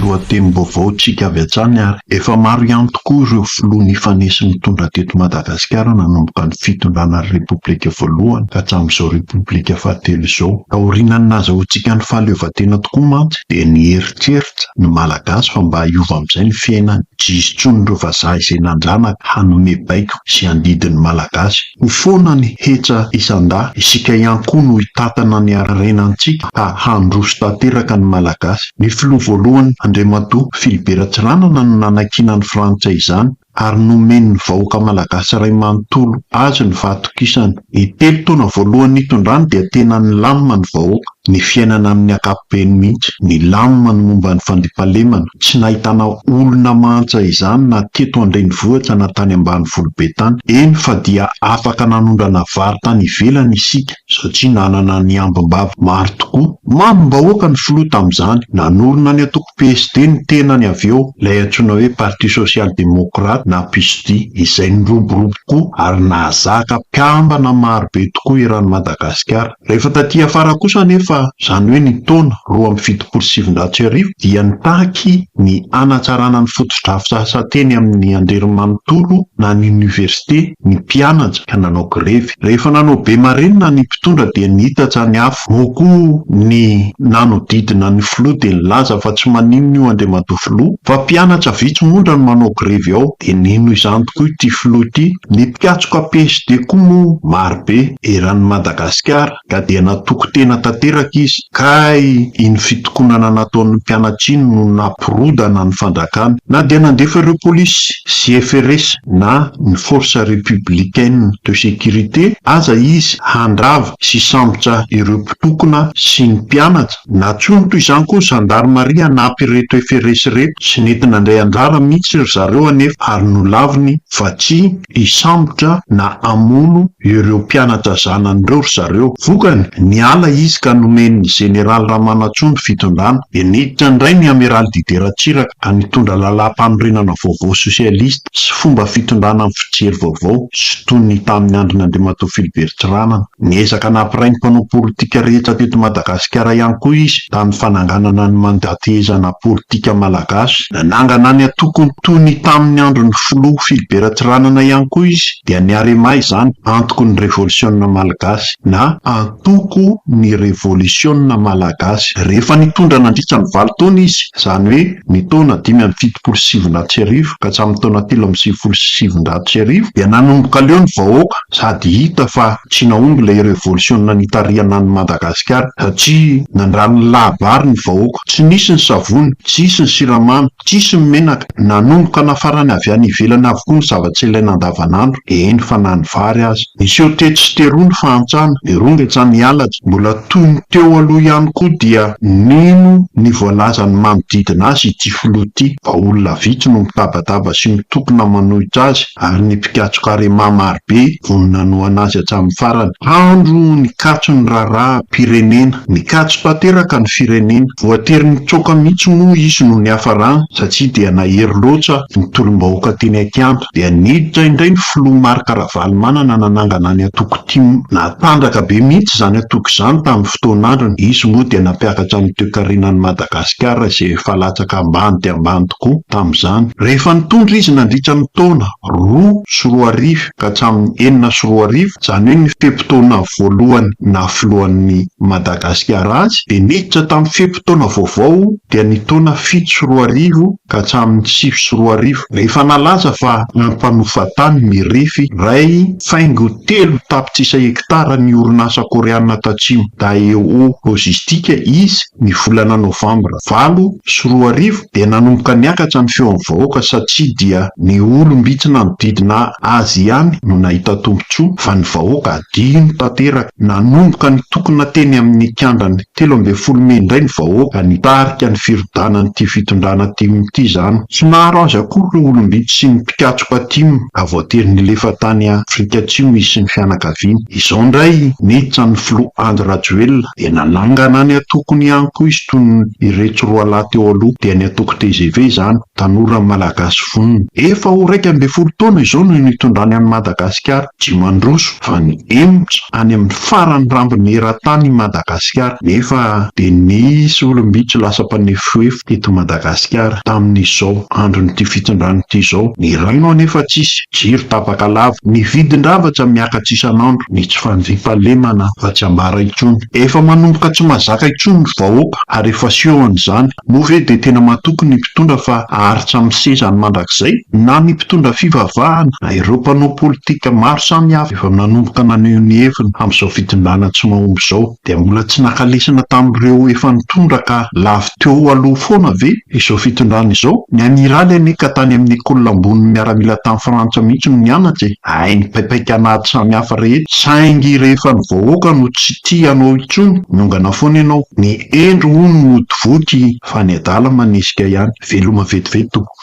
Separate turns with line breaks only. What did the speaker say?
lohatenim-baovao tsika avy hatrany ary efa maro ihany tokoa ireo filoha nifanesi mitondra teto Madagasikara nanomboka ny fitondrana repoblika voalohany ka hatramin'izao repoblika fahatelo izao. Aorianany nazahoantsika ny fahaleovantena tokoa mantsy dia nieritreritra ny malagasy fa mba hiova amin'izay ny fiainany, jizotsony ireo vazaha izay nandranaka hanome baiko sy handidin'ny malagasy. Ho foana ny hetra isan-dà, isika ihany koa no hitatana ny harenantsika ka handroso tanteraka ny malagasy. Ny filoha voalohany Andriamatoa Philibert Ratsiranana no nanankiana ny frantsay izany ary nomeny ny vahoaka malagasy iray manontolo azy ny fahatokisany. Ny 3 taona voalohany nitondrany dia tena nilamina ny vahoaka, ny fiainana amin'ny ankapobeny mihitsy, nilamina ny momba ny fandriampahalemana. Tsy nahitana olona mantsa izany na teto an-drenivohitra na tany ambanivolo be tany. Eny fa dia afaka nanondrana vary tany ivelany isika satria nanana ny ambom-bava maro tokoa. Mamim-bahoaka ny filoha tamin'izany, nanorina ny atoko PSD ny tenany avy eo, ilay antsoina hoe Parti Social Démocrate na PSD, izay niroborobo koa ary nahazaka mpikambana maro be tokoa eran'ny Madagasikara. Rehefa taty afara kosa nefa izany hoe ny taona 2007 dia nitaky ny hanatsarana ny foto-drafitrasa teny amin'ny anjerimanontolo na ny université ny mpianatra ka nanao grevy. Rehefa nanao be marenina ny mpitondra dia nihitatra ny afo. Moa koa ny nanodidina ny filoha dia nilaza fa tsy maninona io Andriamatoa filoha fa mpianatra vitsy monja no manao grevy ao. Dia nino izany tokoa ity filoha ity. Ny mpikatsoka PSD koa moa marobe eran'ny Madagasikara ka dia natoko tena tanteraka izy. Kay iny fitokonana nataon'ny mpianatra iny no nampirodana ny fandrakana. Na dia nandefa ireo polisy sy FRS na ny force républicaine de sécurité aza izy handrava sy sambotra ireo mpitokona sy ny mpianatra. Natsony toy izany koa gendarmerie hanampy ireto FRS reto sy nentina indray anjara mihitsy ry zareo anefa ary nolaviny fa tsy hisambotra na hamono ireo mpianatra zanan'ireo ry zareo. Vokany niala izy ka nomeny ny général Ramanatsoa fitondrana. Dia niditra indray ny amiral Dider Ratsiraka ka nitondra làlam-panorenana vaovao sosialista sy fomba fitondrana amin'ny fijery vaovao sy toy ny tamin'ny andron'ny Andriamatoa Philibert Ratsiranana. Niezaka nampiray ny mpanao politika rehetra teto Madagasikara ihany koa izy tamin'ny fananganana ny mandatezana politika malagasy. Nanangana ny atokony toy ny tamin'ny andron'ny filoha Philibert Ratsiranana ihany koa izy dia niarema izany antoko ny révolution malagasy na antoko ny révolution malagasy. Rehefa nitondra nandritra ny 9 taona izy, izany hoe ny taona 577 ka hatramin'ny taona 377 dia nanomboka leo ny vahoaka sady hita fa tsy naomby ilay révolution nitarihana ny Madagasikara satria nandrany labary ny vahoaka. Tsy nisy ny savony, tsisy ny siramamy, tsisy ny menaka. Nanomboka nafarany avy any ivelany avokoa ny zavatra ilaina andavanandro. Eny fa na ny vary azy. Niseho teto sy teroa ny fahantrana, nirongetra ny halatra. Mbola toy ny teo aloha ihany koa dia nino ny voalazany manodidina azy ity filoha ity. Fa olona vitsy no mitabataba sy mitokona manohitra azy ary ny mpikatsoka arema marobe vonona noana azy hatramin'ny farany. Andro ny katso ny raharaha pirenena, ny katso tanteraka ny firenena. Voatery nitsoaka mihitsy moa izy no niafarana satria dia nahery loatra ny tolom-bahoaka teny Akianto. Dia niditra indray ny filoha Marc Ravalomanana nanangana ny atoko timo. Natandraka be mihitsy izany atoko izany tamin'ny fotoan'androny. Izy moa dia nampiakatra ny toe-karenan'ny Madagasikara izay efa latsaka ambany dia ambany tokoa tamin'izany. Rehefa nitondra izy nandritra ny taona 2010 ka hatramin'ny 2010, izany hoe ny fepitaona voalohany na filohan'ny Madagasikara azy, dia niditra tamin'ny fepitaona vaovao dia ny taona 7 ka hatramin'ny 9 rehefa nalaza fa nampanofa-tany mirefy ray faingo 3 tapitrisa hektara ny orinasa koreana tatsimo Daewoo Logistique izy ny volana novambra 2010 dia nanomboka niakatra ny feon'ny vahoaka satria dia ny olombitsy nanodidina azy ihany no nahita tombotsoa fa ny vahoaka adino tanteraka. Nanomboka nitokona teny amin'ny kiandrany 13 Mey indray ny vahoaka nitarika ny firodanany ity fitondrana timo ity izany. Somaro azy akory ireo olombitsy sy ny mpikatsoka timo avoatery nilefa tany Afrika Atsimo izy sy ny fianakaviany. Izao indray niditra ny filoha Andry Rajoelina dia nanangana any atokony ihany koa izy toy ny ireto roa lahy teo aloha. Dia ny atoko TGV zany tanora malagasy vonona. Efa ho 12 taona izao no nitondrany any Madagasikara, tsy mandroso fa ny emotra any amin'ny farany rambony eran-tany Madagasikara. Nefa dia nisy olom-bitsy lasa mpanefoefo eto Madagasikara tamin'izao andron'ity fitondranyity izao. Ny raino anefa tsisy, jiro tapaka lava, ny vidin-davatra miakatra isan'andro, ny tsy fanjifa-lemana fa tsy ambara intsony. Efa manomboka tsy mazaka intsony ny vahoaka ary efa sehoan'izany. Moa ve dia tena matoky ny mpitondra fa aharitra amin'ny sezany mandrakizay na ny mpitondra fivavahana? Ireo mpanao politika maro samihafa efa nanomboka naneho ny heviny amin'izao fitondrana tsy mahomby izao. Dia mbola tsy nakalesana tamin'ireo efa nitondra ka lavy teo aloha foana ve izao fitondrana izao? Ny amiraly aneka tany amin'ny ekôla ambony miaramila tany Frantsa mihitsy no nianatra. Ay, ny paipaikanaty samihafa rehetra, saingy rehefa ny vahoaka no tsy tia anao intsony, miongana foana ianao. Ny endro hono no voky fa ny adala manisika ihany. Veloma vetivety tompoko.